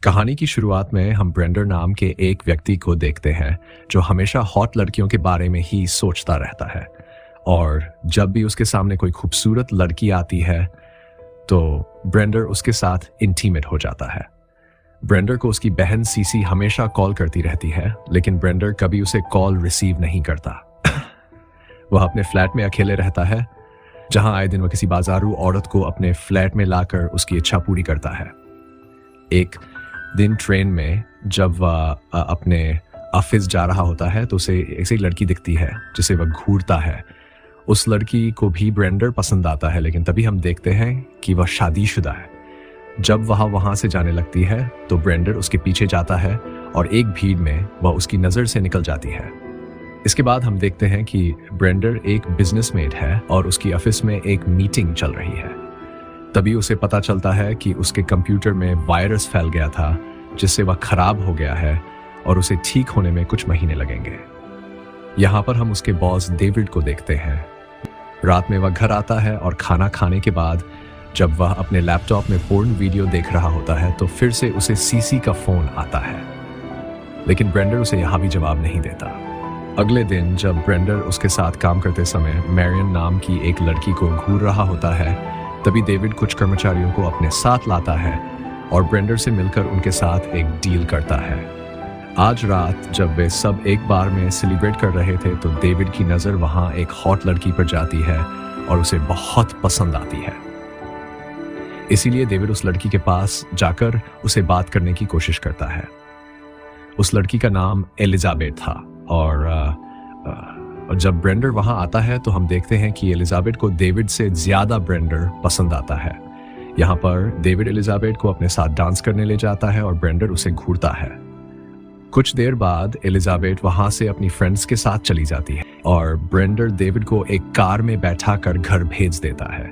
कहानी की शुरुआत में हम ब्रेंडर नाम के एक व्यक्ति को देखते हैं जो हमेशा हॉट लड़कियों के बारे में ही सोचता रहता है। और जब भी उसके सामने कोई खूबसूरत लड़की आती है तो ब्रेंडर उसके साथ इंटीमेट हो जाता है। ब्रेंडर को उसकी बहन सीसी हमेशा कॉल करती रहती है, लेकिन ब्रेंडर कभी उसे कॉल रिसीव नहीं करता। वह अपने फ्लैट में अकेले रहता है, जहां आए दिन वह किसी बाजारू औरत को अपने फ्लैट में लाकर उसकी इच्छा पूरी करता है। एक दिन ट्रेन में जब वह अपने ऑफिस जा रहा होता है तो उसे ऐसी लड़की दिखती है जिसे वह घूरता है। उस लड़की को भी ब्रेंडर पसंद आता है, लेकिन तभी हम देखते हैं कि वह शादीशुदा है। जब वह वहां से जाने लगती है तो ब्रेंडर उसके पीछे जाता है और एक भीड़ में वह उसकी नज़र से निकल जाती है। इसके बाद हम देखते हैं कि ब्रेंडर एक बिजनेसमैन है और उसकी ऑफिस में एक मीटिंग चल रही है। तभी उसे पता चलता है कि उसके कंप्यूटर में वायरस फैल गया था, जिससे वह खराब हो गया है और उसे ठीक होने में कुछ महीने लगेंगे। यहाँ पर हम उसके बॉस डेविड को देखते हैं। रात में वह घर आता है और खाना खाने के बाद जब वह अपने लैपटॉप में पोर्न वीडियो देख रहा होता है तो फिर से उसे सीसी का फोन आता है, लेकिन ब्रेंडर उसे यहाँ भी जवाब नहीं देता। अगले दिन जब ब्रेंडर उसके साथ काम करते समय मैरियन नाम की एक लड़की को घूर रहा होता है, तभी डेविड कुछ कर्मचारियों को अपने साथ लाता है और ब्रेंडर से मिलकर उनके साथ एक डील करता है। आज रात जब वे सब एक बार में सेलिब्रेट कर रहे थे तो डेविड की नज़र वहाँ एक हॉट लड़की पर जाती है और उसे बहुत पसंद आती है। इसीलिए डेविड उस लड़की के पास जाकर उसे बात करने की कोशिश करता है। उस लड़की का नाम एलिजाबेथ था और जब ब्रेंडर वहां आता है तो हम देखते हैं कि एलिजाबेथ को डेविड से ज्यादा ब्रेंडर पसंद आता है। यहाँ पर डेविड एलिजाबेथ को अपने साथ डांस करने ले जाता है और ब्रेंडर उसे घूरता है। कुछ देर बाद एलिजाबेथ वहां से अपनी फ्रेंड्स के साथ चली जाती है और ब्रेंडर डेविड को एक कार में बैठाकर घर भेज देता है।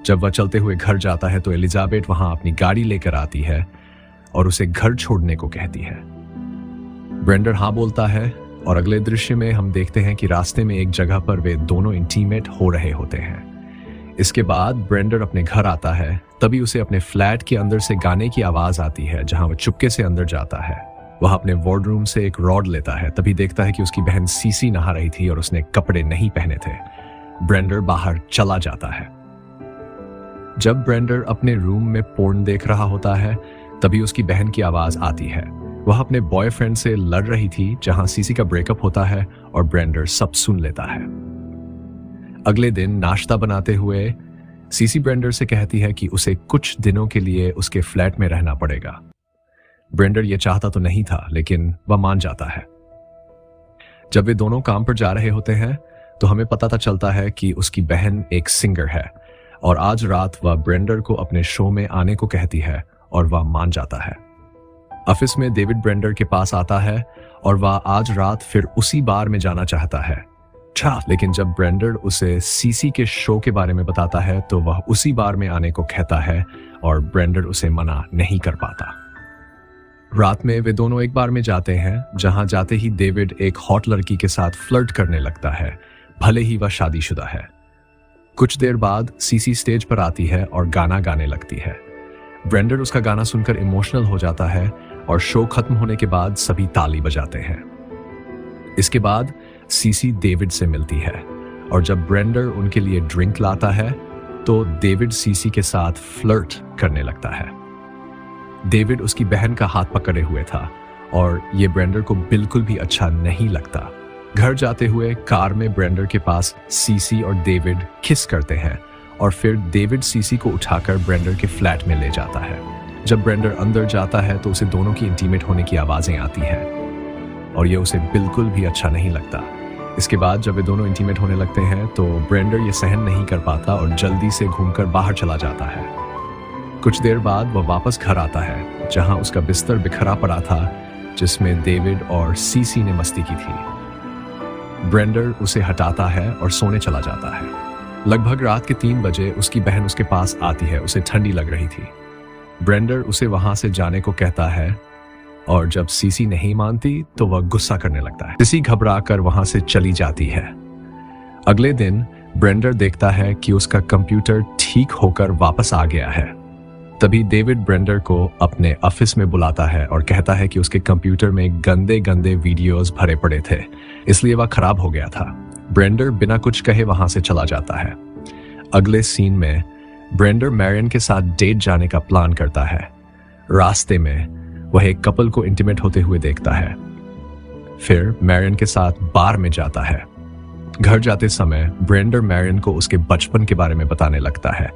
जब वह चलते हुए घर जाता है तो एलिजाबेथ वहां अपनी गाड़ी लेकर आती है और उसे घर छोड़ने को कहती है। ब्रेंडर हाँ बोलता है और अगले दृश्य में हम देखते हैं कि रास्ते में एक जगह पर वे दोनों इंटीमेट हो रहे होते हैं। इसके बाद ब्रेंडर अपने घर आता है, तभी उसे अपने फ्लैट के अंदर से गाने की आवाज आती है, जहां वह चुपके से अंदर जाता है। वह अपने वार्डरूम से एक रॉड लेता है, तभी देखता है कि उसकी बहन सीसी नहा रही थी और उसने कपड़े नहीं पहने थे। ब्रेंडर बाहर चला जाता है। जब ब्रेंडर अपने रूम में पोर्न देख रहा होता है तभी उसकी बहन की आवाज आती है। वह अपने बॉयफ्रेंड से लड़ रही थी, जहां सीसी का ब्रेकअप होता है और ब्रेंडर सब सुन लेता है। अगले दिन नाश्ता बनाते हुए सीसी ब्रेंडर से कहती है कि उसे कुछ दिनों के लिए उसके फ्लैट में रहना पड़ेगा। ब्रेंडर यह चाहता तो नहीं था, लेकिन वह मान जाता है। जब वे दोनों काम पर जा रहे होते हैं तो हमें पता चलता है कि उसकी बहन एक सिंगर है और आज रात वह ब्रेंडर को अपने शो में आने को कहती है और वह मान जाता है। ऑफिस में डेविड ब्रेंडर के पास आता है और वह आज रात फिर उसी बार में जाना चाहता है। लेकिन जब ब्रेंडर उसे सीसी के शो के बारे में बताता है तो वह उसी बार में आने को कहता है और ब्रेंडर उसे मना नहीं कर पाता। रात में वे दोनों एक बार में जाते हैं, जहां जाते ही डेविड एक हॉट लड़की के साथ फ्लर्ट करने लगता है, भले ही वह शादीशुदा है। कुछ देर बाद सीसी स्टेज पर आती है और गाना गाने लगती है। ब्रेंडर उसका गाना सुनकर इमोशनल हो जाता है और शो खत्म होने के बाद सभी ताली बजाते हैं। इसके बाद सीसी डेविड से मिलती है और जब ब्रेंडर उनके लिए ड्रिंक लाता है तो डेविड सीसी के साथ फ्लर्ट करने लगता है। डेविड उसकी बहन का हाथ पकड़े हुए था और ये ब्रेंडर को बिल्कुल भी अच्छा नहीं लगता। घर जाते हुए कार में ब्रेंडर के पास सीसी और डेविड किस करते हैं और फिर डेविड सीसी को उठाकर ब्रेंडर के फ्लैट में ले जाता है। जब ब्रेंडर अंदर जाता है तो उसे दोनों की इंटीमेट होने की आवाजें आती हैं और ये उसे बिल्कुल भी अच्छा नहीं लगता। इसके बाद जब वे दोनों इंटीमेट होने लगते हैं तो ब्रेंडर ये सहन नहीं कर पाता और जल्दी से घूमकर बाहर चला जाता है। कुछ देर बाद वह वापस घर आता है, जहां उसका बिस्तर बिखरा पड़ा था जिसमें डेविड और सीसी ने मस्ती की थी। ब्रेंडर उसे हटाता है और सोने चला जाता है। लगभग रात के 3 बजे उसकी बहन उसके पास आती है, उसे ठंडी लग रही थी। ब्रेंडर उसे वहां से जाने को कहता है और जब सीसी नहीं मानती तो वह गुस्सा करने लगता है। सीसी घबराकर वहां से चली जाती है। अगले दिन ब्रेंडर देखता है कि उसका कंप्यूटर ठीक होकर वापस आ गया है। तभी डेविड ब्रेंडर को अपने ऑफिस में बुलाता है और कहता है कि उसके कंप्यूटर में गंदे गंदे वीडियोस भरे पड़े थे, इसलिए वह खराब हो गया था। ब्रेंडर बिना कुछ कहे वहां से चला जाता है। अगले सीन में ब्रेंडर मैरियन के साथ डेट जाने का प्लान करता है। रास्ते में वह एक कपल को इंटीमेट होते हुए देखता है। फिर मैरियन के साथ बार में जाता है। घर जाते समय ब्रेंडर मैरियन को उसके बचपन के बारे में बताने लगता है।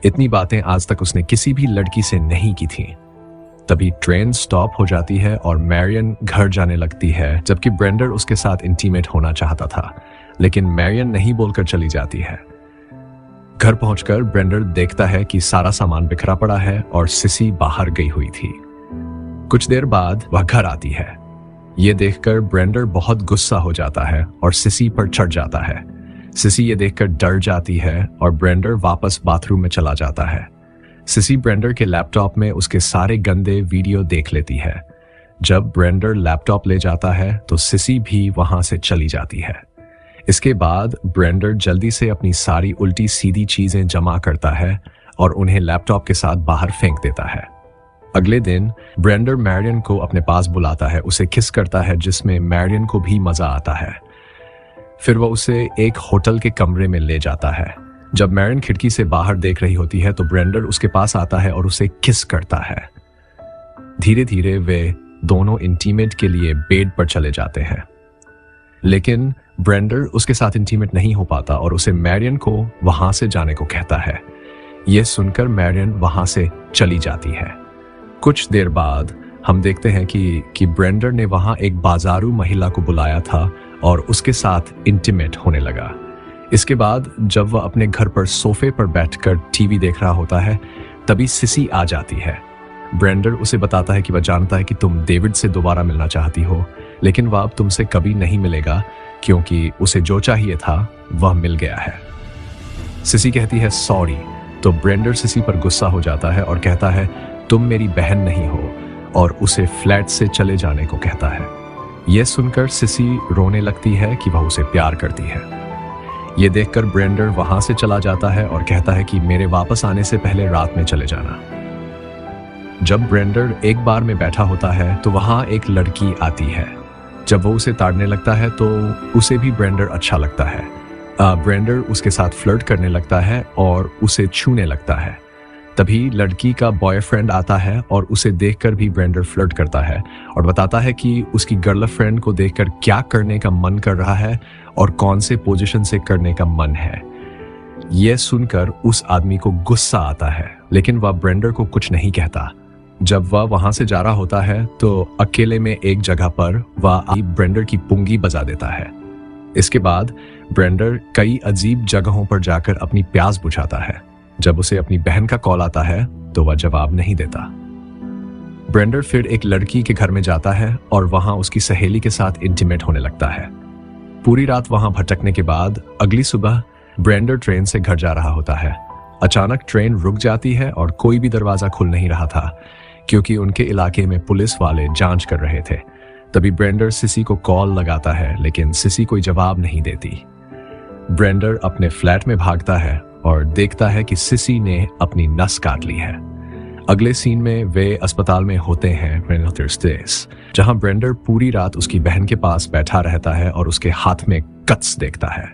इतनी बातें आज तक उसने किसी भी लड़की से नहीं की थी। तभी ट्रेन स्टॉप हो जाती है और मैरियन घर जाने लगती है, जबकि ब्रेंडर उसके साथ इंटीमेट होना चाहता था, लेकिन मैरियन नहीं बोलकर चली जाती है। घर पहुंचकर ब्रेंडर देखता है कि सारा सामान बिखरा पड़ा है और सिसी बाहर गई हुई थी। कुछ देर बाद वह घर आती है। ये देखकर ब्रेंडर बहुत गुस्सा हो जाता है और सिसी पर चढ़ जाता है। सिसी ये देखकर डर जाती है और ब्रेंडर वापस बाथरूम में चला जाता है। सिसी ब्रेंडर के लैपटॉप में उसके सारे गंदे वीडियो देख लेती है। जब ब्रेंडर लैपटॉप ले जाता है तो सिसी भी वहां से चली जाती है। इसके बाद ब्रेंडर जल्दी से अपनी सारी उल्टी सीधी चीजें जमा करता है और उन्हें लैपटॉप के साथ बाहर फेंक देता है। अगले दिन ब्रेंडर मैरियन को अपने पास बुलाता है, उसे किस करता है, जिसमें मैरियन को भी मजा आता है। फिर वह उसे एक होटल के कमरे में ले जाता है। जब मैरियन खिड़की से बाहर देख रही होती है तो ब्रेंडर उसके पास आता है और उसे किस करता है। धीरे धीरे वे दोनों इंटीमेट के लिए बेड पर चले जाते हैं, लेकिन ब्रेंडर उसके साथ इंटीमेट नहीं हो पाता और उसे मैरियन को वहां से जाने को कहता है। यह सुनकर मैरियन वहां से चली जाती है। कुछ देर बाद हम देखते हैं कि ब्रेंडर ने वहां एक बाजारू महिला को बुलाया था और उसके साथ इंटीमेट होने लगा। इसके बाद जब वह अपने घर पर सोफे पर बैठकर टीवी देख रहा होता है, तभी सिसी आ जाती है। ब्रेंडर उसे बताता है कि वह जानता है कि तुम डेविड से दोबारा मिलना चाहती हो, लेकिन वह अब तुमसे कभी नहीं मिलेगा क्योंकि उसे जो चाहिए था वह मिल गया है। सिसी कहती है सॉरी, तो ब्रेंडर सिसी पर गुस्सा हो जाता है और कहता है तुम मेरी बहन नहीं हो, और उसे फ्लैट से चले जाने को कहता है। यह सुनकर सिसी रोने लगती है कि वह उसे प्यार करती है। यह देखकर ब्रेंडर वहां से चला जाता है और कहता है कि मेरे वापस आने से पहले रात में चले जाना। जब ब्रेंडर एक बार में बैठा होता है तो वहां एक लड़की आती है। जब वो उसे ताड़ने लगता है तो उसे भी ब्रेंडर अच्छा लगता है। ब्रेंडर उसके साथ फ्लर्ट करने लगता है और उसे छूने लगता है। तभी लड़की का बॉयफ्रेंड आता है और उसे देखकर भी ब्रेंडर फ्लर्ट करता है और बताता है कि उसकी गर्लफ्रेंड को देखकर क्या करने का मन कर रहा है और कौन से पोजीशन से करने का मन है। यह सुनकर उस आदमी को गुस्सा आता है, लेकिन वह ब्रेंडर को कुछ नहीं कहता। जब वह वहां से जा रहा होता है तो अकेले में एक जगह पर वह ब्रेंडर की पुंगी बजा देता है। इसके बाद ब्रेंडर कई अजीब जगहों पर जाकर अपनी प्यास बुझाता है। जब उसे अपनी बहन का कॉल आता है तो वह जवाब नहीं देता। ब्रेंडर फिर एक लड़की के घर में जाता है और वहां उसकी सहेली के साथ इंटीमेट होने लगता है। पूरी रात वहां भटकने के बाद अगली सुबह ब्रेंडर ट्रेन से घर जा रहा होता है। अचानक ट्रेन रुक जाती है और कोई भी दरवाजा खुल नहीं रहा था क्योंकि उनके इलाके में पुलिस वाले जांच कर रहे थे। तभी ब्रेंडर सिसी को कॉल लगाता है, लेकिन सिसी कोई जवाब नहीं देती। ब्रेंडर अपने फ्लैट में भागता है और देखता है कि सिसी ने अपनी नस काट ली है। अगले सीन में वे अस्पताल में होते हैं, जहां ब्रेंडर पूरी रात उसकी बहन के पास बैठा रहता है और उसके हाथ में कट्स देखता है।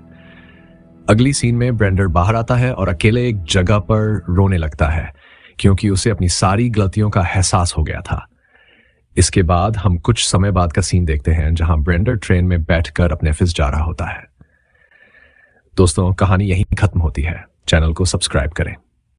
अगली सीन में ब्रेंडर बाहर आता है और अकेले एक जगह पर रोने लगता है क्योंकि उसे अपनी सारी गलतियों का एहसास हो गया था। इसके बाद हम कुछ समय बाद का सीन देखते हैं जहां ब्रेंडर ट्रेन में बैठकर अपने ऑफिस जा रहा होता है। दोस्तों, कहानी यहीं खत्म होती है। चैनल को सब्सक्राइब करें।